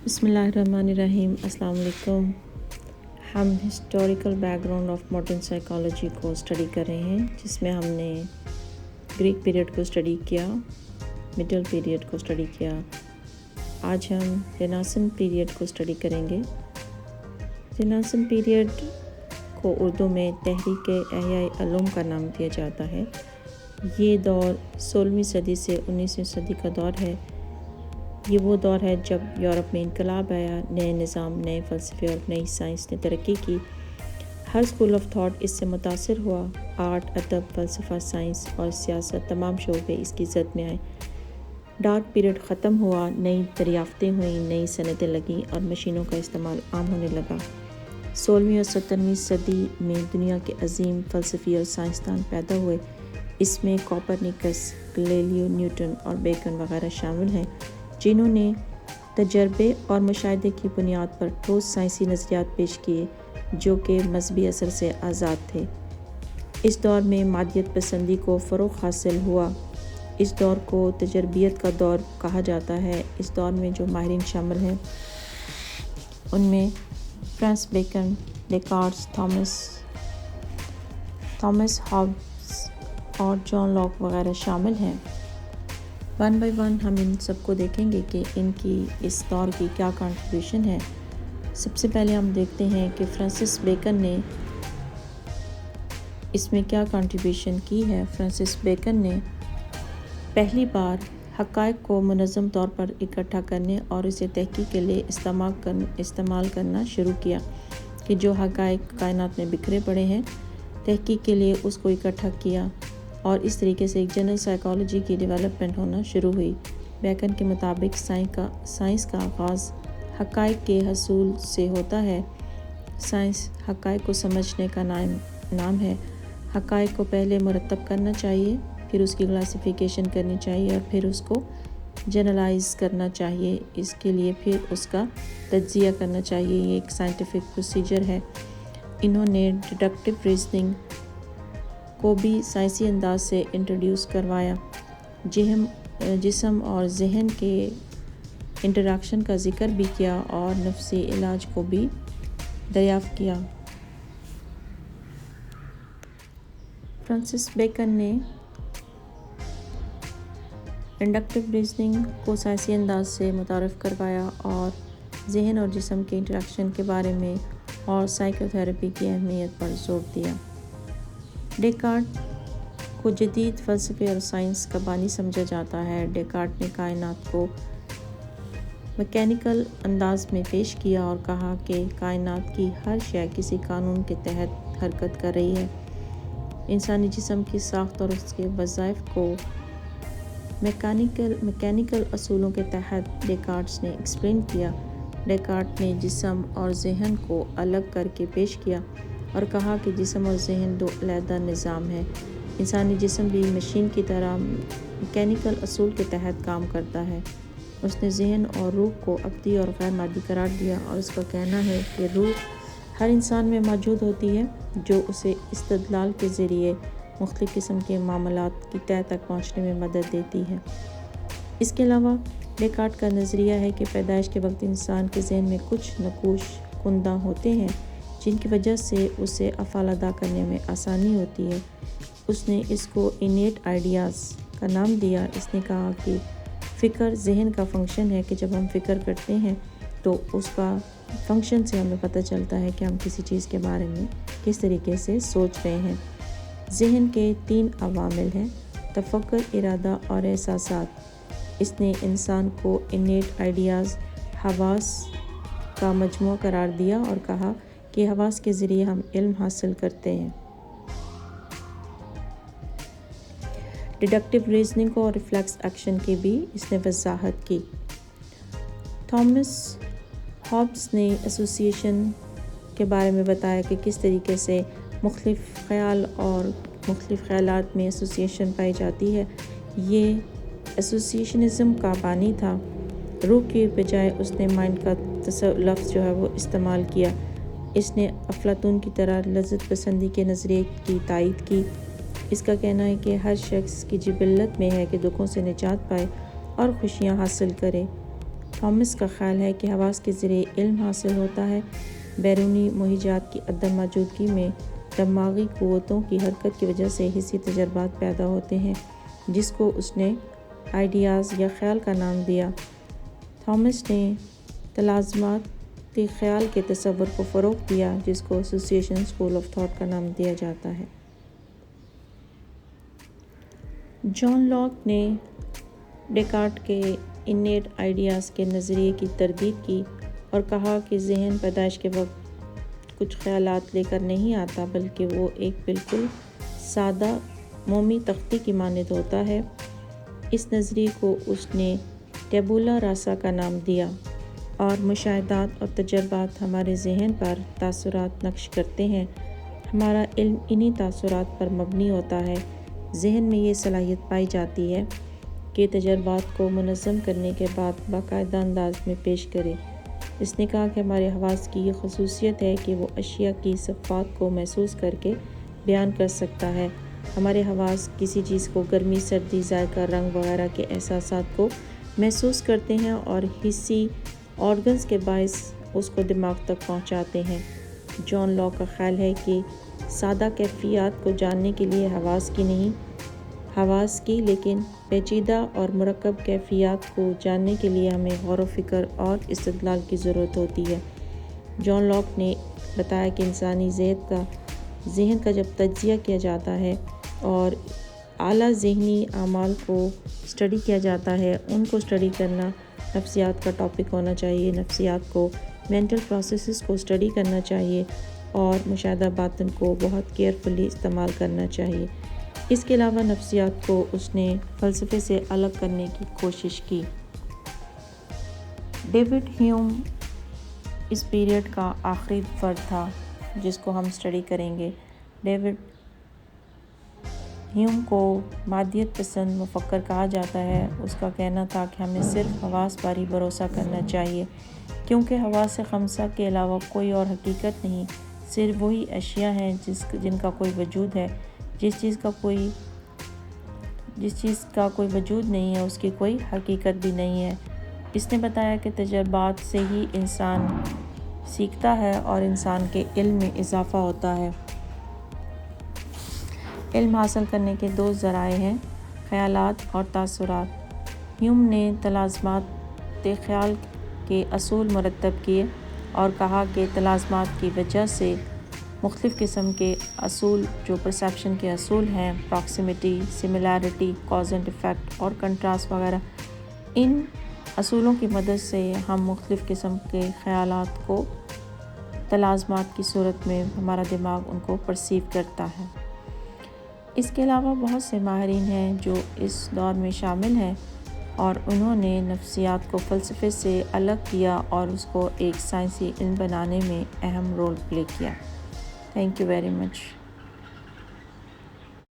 بسم اللہ الرحمن الرحیم۔ السلام علیکم۔ ہم historical back ground of modern psychology کو اسٹڈی کر رہے ہیں، جس میں ہم نے گریک پیریڈ کو اسٹڈی کیا، مڈل پیریڈ کو اسٹڈی کیا۔ آج ہم رینیسانس پیریڈ کو اسٹڈی کریں گے۔ رینیسانس پیریڈ کو اردو میں تحریک احیاء علوم کا نام دیا جاتا ہے۔ یہ دور 16ویں صدی سے 19ویں صدی کا دور ہے۔ یہ وہ دور ہے جب یورپ میں انقلاب آیا، نئے نظام، نئے فلسفے اور نئی سائنس نے ترقی کی۔ ہر اسکول آف تھاٹ اس سے متاثر ہوا۔ آرٹ، ادب، فلسفہ، سائنس اور سیاست، تمام شعبے اس کی زد میں آئے۔ ڈارک پیریڈ ختم ہوا، نئی دریافتیں ہوئیں، نئی صنعتیں لگیں اور مشینوں کا استعمال عام ہونے لگا۔ 16ویں اور 17ویں صدی میں دنیا کے عظیم فلسفی اور سائنسدان پیدا ہوئے۔ اس میں کوپرنیکس، گلیلیو، نیوٹن اور بیکن وغیرہ شامل ہیں، جنہوں نے تجربے اور مشاہدے کی بنیاد پر ٹھوس سائنسی نظریات پیش کیے جو کہ مذہبی اثر سے آزاد تھے۔ اس دور میں مادیت پسندی کو فروغ حاصل ہوا۔ اس دور کو تجربیت کا دور کہا جاتا ہے۔ اس دور میں جو ماہرین شامل ہیں ان میں Francis Bacon, Descartes, Thomas Hobbes اور جان لاک وغیرہ شامل ہیں۔ ون بائی ون ہم ان سب کو دیکھیں گے کہ ان کی اس دور کی کیا کنٹریبیوشن ہے۔ سب سے پہلے ہم دیکھتے ہیں کہ فرانسس بیکن نے اس میں کیا کنٹریبیوشن کی ہے۔ فرانسس بیکن نے پہلی بار حقائق کو منظم طور پر اکٹھا کرنے اور اسے تحقیق کے لیے استعمال کرنا شروع کیا کہ جو حقائق کائنات میں بکھرے پڑے ہیں، تحقیق کے لیے اس کو اکٹھا کیا، اور اس طریقے سے ایک جنرل سائیکالوجی کی ڈیولپمنٹ ہونا شروع ہوئی۔ بیکن کے مطابق سائنس کا آغاز حقائق کے حصول سے ہوتا ہے۔ سائنس حقائق کو سمجھنے کا نام ہے۔ حقائق کو پہلے مرتب کرنا چاہیے، پھر اس کی کلاسیفیکیشن کرنی چاہیے اور پھر اس کو جنرلائز کرنا چاہیے۔ اس کے لیے پھر اس کا تجزیہ کرنا چاہیے۔ یہ ایک سائنٹیفک پروسیجر ہے۔ انہوں نے ڈیڈکٹیو ریزننگ کو بھی سائنسی انداز سے انٹروڈیوس کروایا، جسم اور ذہن کے انٹریکشن کا ذکر بھی کیا اور نفسی علاج کو بھی دریافت کیا۔ فرانسس بیکن نے انڈکٹیو ریزننگ کو سائنسی انداز سے متعارف کروایا اور ذہن اور جسم کے انٹریکشن کے بارے میں اور سائیکو تھراپی کی اہمیت پر زور دیا۔ ڈیکارٹ کو جدید فلسفے اور سائنس کا بانی سمجھا جاتا ہے۔ ڈیکارٹ نے کائنات کو میکینیکل انداز میں پیش کیا اور کہا کہ کائنات کی ہر شے کسی قانون کے تحت حرکت کر رہی ہے۔ انسانی جسم کی ساخت اور اس کے وظائف کو میکینیکل اصولوں کے تحت ڈیکارٹس نے ایکسپلین کیا۔ ڈیکارٹ نے جسم اور ذہن کو الگ کر کے پیش کیا اور کہا کہ جسم اور ذہن دو علیحدہ نظام ہیں۔ انسانی جسم بھی مشین کی طرح میکینیکل اصول کے تحت کام کرتا ہے۔ اس نے ذہن اور روح کو ابدی اور غیر مادی قرار دیا اور اس کا کہنا ہے کہ روح ہر انسان میں موجود ہوتی ہے جو اسے استدلال کے ذریعے مختلف قسم کے معاملات کی تہہ تک پہنچنے میں مدد دیتی ہے۔ اس کے علاوہ ڈیکارٹ کا نظریہ ہے کہ پیدائش کے وقت انسان کے ذہن میں کچھ نقوش کندہ ہوتے ہیں جن کی وجہ سے اسے افعال ادا کرنے میں آسانی ہوتی ہے۔ اس نے اس کو انیٹ آئیڈیاز کا نام دیا۔ اس نے کہا کہ فکر ذہن کا فنکشن ہے کہ جب ہم فکر کرتے ہیں تو اس کا فنکشن سے ہمیں پتہ چلتا ہے کہ ہم کسی چیز کے بارے میں کس طریقے سے سوچ رہے ہیں۔ ذہن کے 3 عوامل ہیں: تفکر، ارادہ اور احساسات۔ اس نے انسان کو انیٹ آئیڈیاز، حواس کا مجموعہ قرار دیا اور کہا کہ حواس کے ذریعے ہم علم حاصل کرتے ہیں۔ ڈیڈکٹیو ریزننگ اور ریفلیکس ایکشن کی بھی اس نے وضاحت کی۔ تھامس ہابس نے ایسوسی ایشن کے بارے میں بتایا کہ کس طریقے سے مختلف خیال اور مختلف خیالات میں ایسوسی ایشن پائی جاتی ہے۔ یہ ایسوسیشنزم کا بانی تھا۔ روح کے بجائے اس نے مائنڈ کا لفظ جو ہے وہ استعمال کیا۔ اس نے افلاطون کی طرح لذت پسندی کے نظریے کی تائید کی۔ اس کا کہنا ہے کہ ہر شخص کی جبلت میں ہے کہ دکھوں سے نجات پائے اور خوشیاں حاصل کرے۔ تھامس کا خیال ہے کہ حواس کے ذریعے علم حاصل ہوتا ہے۔ بیرونی مہیجات کی عدم موجودگی میں دماغی قوتوں کی حرکت کی وجہ سے حسی تجربات پیدا ہوتے ہیں، جس کو اس نے آئیڈیاز یا خیال کا نام دیا۔ تھامس نے تلازماتی خیال کے تصور کو فروغ دیا، جس کو ایسوسیشن اسکول آف تھاٹ کا نام دیا جاتا ہے۔ جان لاک نے ڈیکارٹ کے انیٹ آئیڈیاز کے نظریے کی تردید کی اور کہا کہ ذہن پیدائش کے وقت کچھ خیالات لے کر نہیں آتا، بلکہ وہ ایک بالکل سادہ مومی تختی کی مانند ہوتا ہے۔ اس نظریے کو اس نے ٹیبولا راسا کا نام دیا، اور مشاہدات اور تجربات ہمارے ذہن پر تاثرات نقش کرتے ہیں۔ ہمارا علم انہی تاثرات پر مبنی ہوتا ہے۔ ذہن میں یہ صلاحیت پائی جاتی ہے کہ تجربات کو منظم کرنے کے بعد باقاعدہ انداز میں پیش کرے۔ اس نے کہا کہ ہمارے حواس کی یہ خصوصیت ہے کہ وہ اشیاء کی صفات کو محسوس کر کے بیان کر سکتا ہے۔ ہمارے حواس کسی چیز کو گرمی، سردی، ذائقہ، رنگ وغیرہ کے احساسات کو محسوس کرتے ہیں اور حسی آرگنز کے باعث اس کو دماغ تک پہنچاتے ہیں۔ جان لاک کا خیال ہے کہ سادہ کیفیات کو جاننے کے لیے حواس کی لیکن پیچیدہ اور مرکب کیفیات کو جاننے کے لیے ہمیں غور و فکر اور استدلال کی ضرورت ہوتی ہے۔ جان لاک نے بتایا کہ انسانی ذہن کا جب تجزیہ کیا جاتا ہے اور اعلیٰ ذہنی اعمال کو اسٹڈی کیا جاتا ہے، ان کو اسٹڈی کرنا نفسیات کا ٹاپک ہونا چاہیے۔ نفسیات کو مینٹل پروسیسز کو اسٹڈی کرنا چاہیے اور مشاہدہ باطن کو بہت کیئرفلی استعمال کرنا چاہیے۔ اس کے علاوہ نفسیات کو اس نے فلسفے سے الگ کرنے کی کوشش کی۔ ڈیوڈ ہیوم اس پیریڈ کا آخری فرد تھا جس کو ہم اسٹڈی کریں گے۔ ڈیوڈ ہیوم کو مادیت پسند مفکر کہا جاتا ہے۔ اس کا کہنا تھا کہ ہمیں صرف حواس پر ہی بھروسہ کرنا چاہیے، کیونکہ حواس خمسہ کے علاوہ کوئی اور حقیقت نہیں، صرف وہی اشیاء ہیں جن کا کوئی وجود ہے۔ جس چیز کا کوئی وجود نہیں ہے، اس کی کوئی حقیقت بھی نہیں ہے۔ اس نے بتایا کہ تجربات سے ہی انسان سیکھتا ہے اور انسان کے علم میں اضافہ ہوتا ہے۔ علم حاصل کرنے کے دو ذرائع ہیں، خیالات اور تاثرات۔ ہیوم نے تلازمات خیال کے اصول مرتب کیے اور کہا کہ تلازمات کی وجہ سے مختلف قسم کے اصول جو پرسیپشن کے اصول ہیں، proximity, similarity, cause and effect اور کنٹراسٹ وغیرہ، ان اصولوں کی مدد سے ہم مختلف قسم کے خیالات کو تلازمات کی صورت میں ہمارا دماغ ان کو پرسیو کرتا ہے۔ اس کے علاوہ بہت سے ماہرین ہیں جو اس دور میں شامل ہیں اور انہوں نے نفسیات کو فلسفے سے الگ کیا اور اس کو ایک سائنسی علم بنانے میں اہم رول پلے کیا۔ Thank you very much.